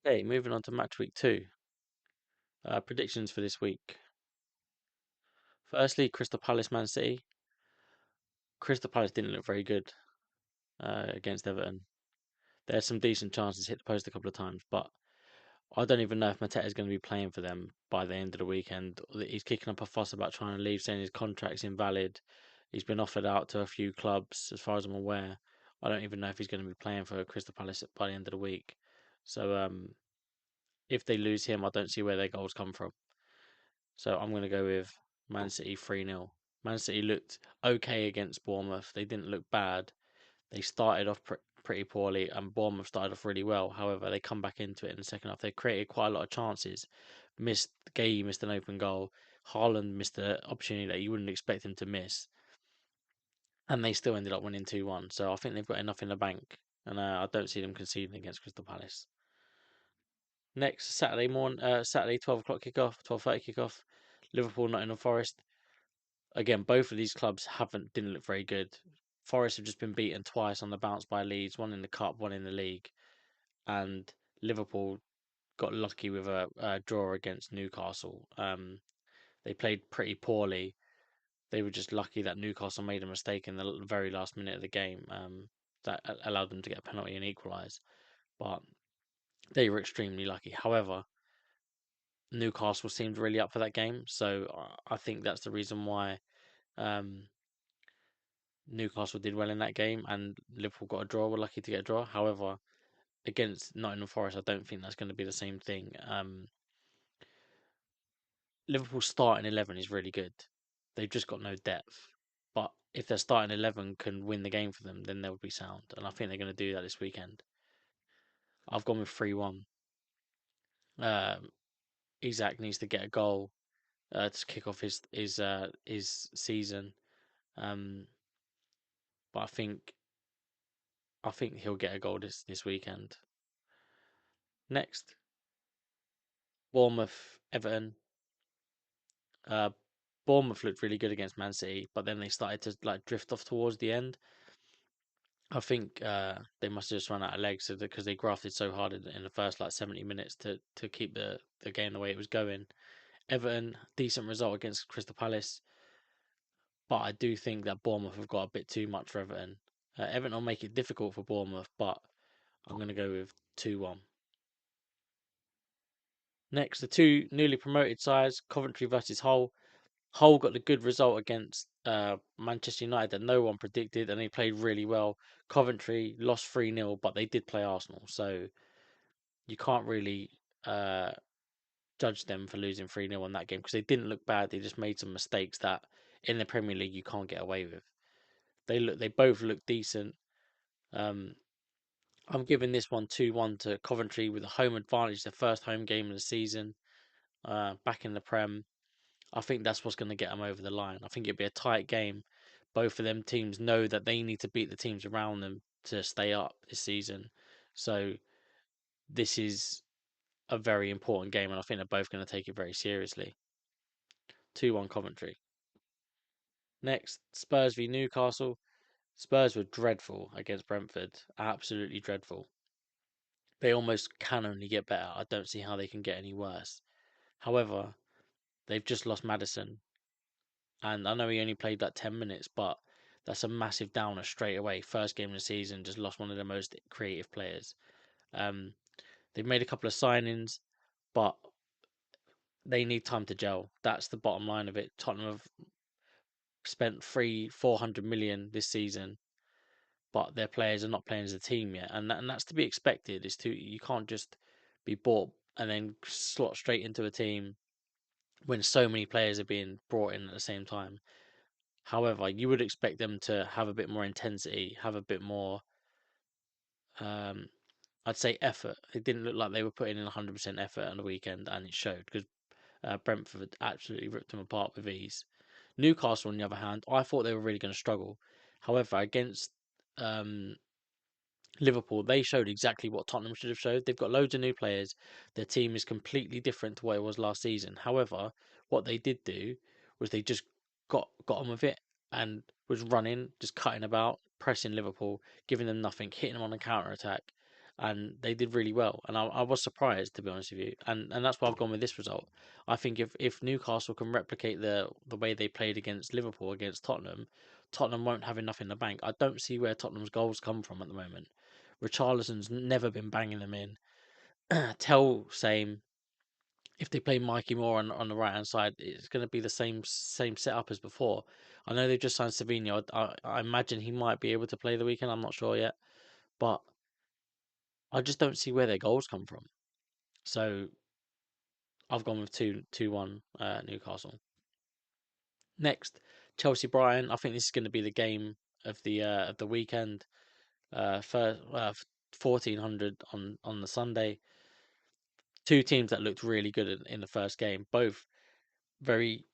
Okay, moving on to match week 2. Predictions for this week. Firstly, Crystal Palace Man City. Crystal Palace didn't look very good against Everton. There's some decent chances, hit the post a couple of times, but I don't even know if Mateta is going to be playing for them by the end of the weekend. He's kicking up a fuss about trying to leave, saying his contract's invalid. He's been offered out to a few clubs, as far as I'm aware. I don't even know if he's going to be playing for Crystal Palace by the end of the week. So if they lose him, I don't see where their goals come from. So I'm going to go with Man City 3-0. Man City looked okay against Bournemouth. They didn't look bad. They started off pretty poorly, and Bournemouth started off really well. However, they come back into it in the second half. They created quite a lot of chances. Gay missed an open goal. Haaland missed an opportunity that you wouldn't expect him to miss, and they still ended up winning 2-1. So I think they've got enough in the bank, and I don't see them conceding against Crystal Palace. Next Saturday 12 o'clock kickoff, 12:30 kickoff. Liverpool Nottingham Forest. Again, both of these clubs didn't look very good. Forest have just been beaten twice on the bounce by Leeds, one in the cup, one in the league, and Liverpool got lucky with a draw against Newcastle. They played pretty poorly. They were just lucky that Newcastle made a mistake in the very last minute of the game, that allowed them to get a penalty and equalise. But they were extremely lucky. However, Newcastle seemed really up for that game, so I think that's the reason why um, Newcastle did well in that game, and Liverpool got a draw. We're lucky to get a draw. However, against Nottingham Forest, I don't think that's going to be the same thing. Liverpool's starting 11 is really good. They've just got no depth. But if their starting 11 can win the game for them, then they'll be sound. And I think they're going to do that this weekend. I've gone with 3-1. Um, Isak needs to get a goal to kick off his season. Um, but I think he'll get a goal this weekend. Next, Bournemouth Everton. Uh, Bournemouth looked really good against Man City, but then they started to like drift off towards the end. I think they must have just run out of legs because they grafted so hard in the first like 70 minutes to keep the game the way it was going. Everton, decent result against Crystal Palace, but I do think that Bournemouth have got a bit too much for Everton. Everton will make it difficult for Bournemouth, but I'm going to go with 2-1. Next, the two newly promoted sides, Coventry versus Hull. Hull got the good result against Manchester United that no one predicted, and they played really well. Coventry lost 3-0, but they did play Arsenal, so you can't really uh, judge them for losing 3-0 on that game because they didn't look bad. They just made some mistakes that in the Premier League you can't get away with. They both look decent. Um, I'm giving this one 2-1 to Coventry with a home advantage, their first home game of the season, back in the Prem. I think that's what's going to get them over the line. I think it'll be a tight game. Both of them teams know that they need to beat the teams around them to stay up this season. So this is a very important game, and I think they're both going to take it very seriously. 2-1 Coventry. Next, Spurs v Newcastle. Spurs were dreadful against Brentford. Absolutely dreadful. They almost can only get better. I don't see how they can get any worse. However, they've just lost Madison, and I know he only played like 10 minutes, but that's a massive downer straight away. First game of the season, just lost one of the most creative players. Um, they've made a couple of signings, but they need time to gel. That's the bottom line of it. Tottenham have spent 400 million this season, but their players are not playing as a team yet, and that's to be expected. You can't just be bought and then slot straight into a team when so many players are being brought in at the same time. However, you would expect them to have a bit more intensity, have a bit more, um, I'd say, effort. It didn't look like they were putting in 100% effort on the weekend, and it showed because Brentford absolutely ripped them apart with ease. Newcastle, on the other hand, I thought they were really going to struggle. However, against um, Liverpool, they showed exactly what Tottenham should have showed. They've got loads of new players. Their team is completely different to what it was last season. However, what they did do was they just got on with it and was running, just cutting about, pressing Liverpool, giving them nothing, hitting them on a counter attack. and they did really well. And I was surprised, to be honest with you. And that's why I've gone with this result. I think if Newcastle can replicate the way they played against Liverpool against Tottenham, Tottenham won't have enough in the bank. I don't see where Tottenham's goals come from at the moment. Richarlison's never been banging them in. Tell same. If they play Mikey Moore on the right hand side, it's going to be the same setup as before. I know they've just signed Savino. I imagine he might be able to play the weekend. I'm not sure yet, but I just don't see where their goals come from. So I've gone with 2-1 Newcastle. Next, Chelsea Brighton. I think this is going to be the game of the weekend. First 1400 on the Sunday. Two teams that looked really good in the first game. Both very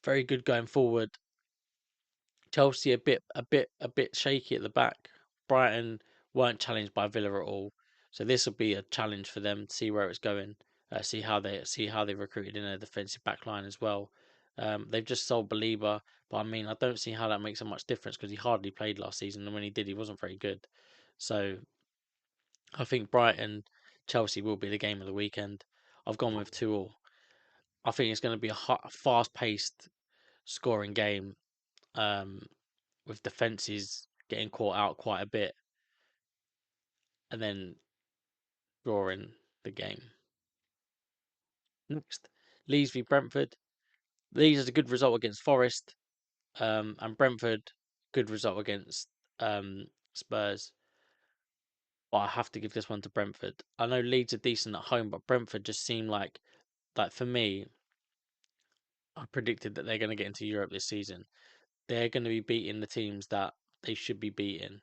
very good going forward. Chelsea a bit shaky at the back. Brighton weren't challenged by Villa at all, so this will be a challenge for them to see where it's going. See how they recruited in a defensive back line as well. They've just sold Belieber, but I mean I don't see how that makes a much difference because he hardly played last season, and when he did, he wasn't very good. So I think Brighton Chelsea will be the game of the weekend. I've gone with 2-2. I think it's going to be a fast-paced scoring game. Um, with defences getting caught out quite a bit and then drawing the game. Next, Leeds v Brentford. Leeds is a good result against Forest, and Brentford good result against Spurs. But I have to give this one to Brentford. I know Leeds are decent at home, but Brentford just seem like for me, I predicted that they're going to get into Europe this season. They're going to be beating the teams that they should be beating,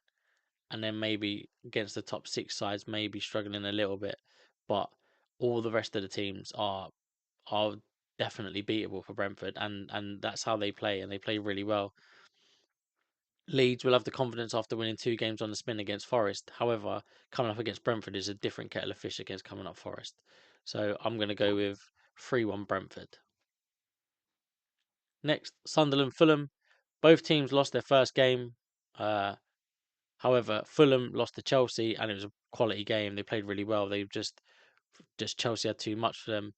and then maybe against the top six sides, maybe struggling a little bit. But all the rest of the teams are definitely beatable for Brentford, and that's how they play, and they play really well. Leeds will have the confidence after winning 2 games on the spin against Forest. However, coming up against Brentford is a different kettle of fish against coming up Forest. So I'm going to go with 3-1 Brentford. Next, Sunderland Fulham. Both teams lost their first game. However, Fulham lost to Chelsea, and it was a quality game. They played really well. They just Chelsea had too much for them,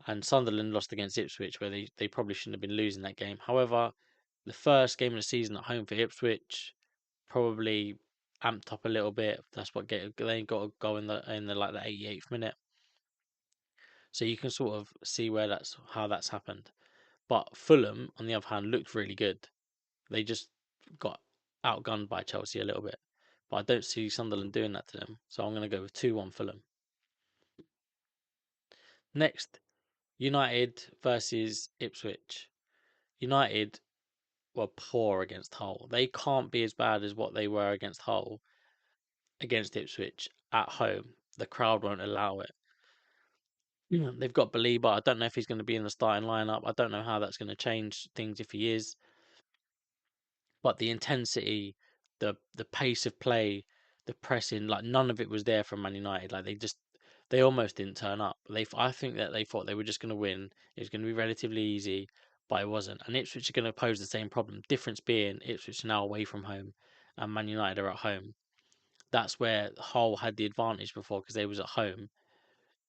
and Sunderland lost against Ipswich, where they probably shouldn't have been losing that game. However, the first game of the season at home for Ipswich probably amped up a little bit. That's what they got a goal in the like the 88th minute, so you can sort of see where that's how that's happened. But Fulham, on the other hand, looked really good. They just got outgunned by Chelsea a little bit. But I don't see Sunderland doing that to them. So I'm going to go with 2-1 Fulham. Next, United versus Ipswich. United were poor against Hull. They can't be as bad as what they were against Hull against Ipswich at home. The crowd won't allow it. They've got Belieber. I don't know if he's going to be in the starting lineup. I don't know how that's going to change things if he is. But the intensity, the pace of play, the pressing, like none of it was there from Man United. Like they almost didn't turn up. I think that they thought they were just going to win. It was going to be relatively easy, but it wasn't. And Ipswich are going to pose the same problem. Difference being Ipswich are now away from home, and Man United are at home. That's where Hull had the advantage before because they was at home.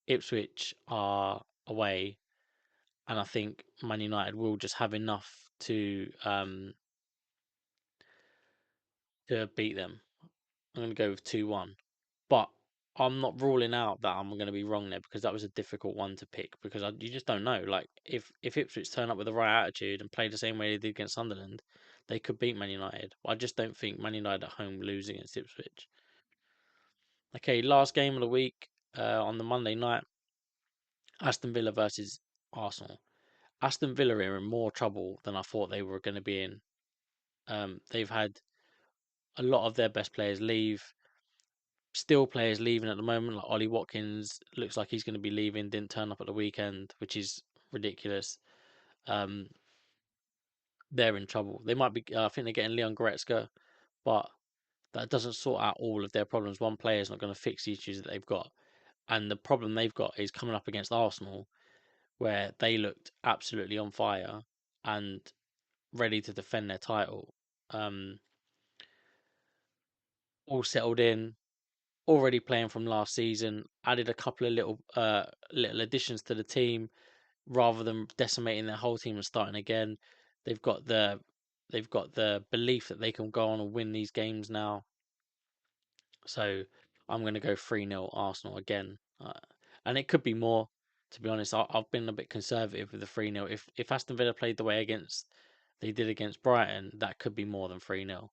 Ipswich are away, and I think Man United will just have enough to beat them. I'm going to go with 2-1. But I'm not ruling out that I'm going to be wrong there because that was a difficult one to pick because you just don't know. Like if Ipswich turn up with the right attitude and play the same way they did against Sunderland, they could beat Man United. I just don't think Man United at home lose against Ipswich. Okay, last game of the week on the Monday night, Aston Villa versus Arsenal. Aston Villa are in more trouble than I thought they were going to be in. They've had a lot of their best players leave. Still players leaving at the moment, like Ollie Watkins looks like he's going to be leaving. Didn't turn up at the weekend, which is ridiculous. Um, they're in trouble. They might be. I think they're getting Leon Goretzka, but that doesn't sort out all of their problems. One player is not going to fix the issues that they've got, and the problem they've got is coming up against Arsenal, where they looked absolutely on fire and ready to defend their title. All settled in. already playing from last season, added a couple of little additions to the team rather than decimating their whole team and starting again. They've got the belief that they can go on and win these games now. So I'm going to go 3-0 Arsenal again. And it could be more, to be honest. I've been a bit conservative with the 3-0. If Aston Villa played the way they did against Brighton, that could be more than 3-0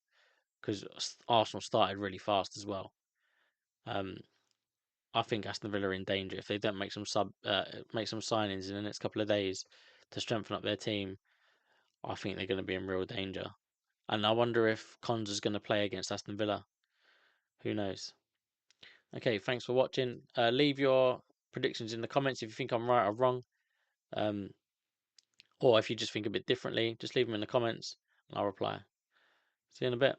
because Arsenal started really fast as well. I think Aston Villa are in danger if they don't make some signings in the next couple of days to strengthen up their team. I think they're going to be in real danger. And I wonder if Cons is going to play against Aston Villa. Who knows? Okay, thanks for watching. Leave your predictions in the comments if you think I'm right or wrong. Um, or if you just think a bit differently, just leave them in the comments and I'll reply. See you in a bit.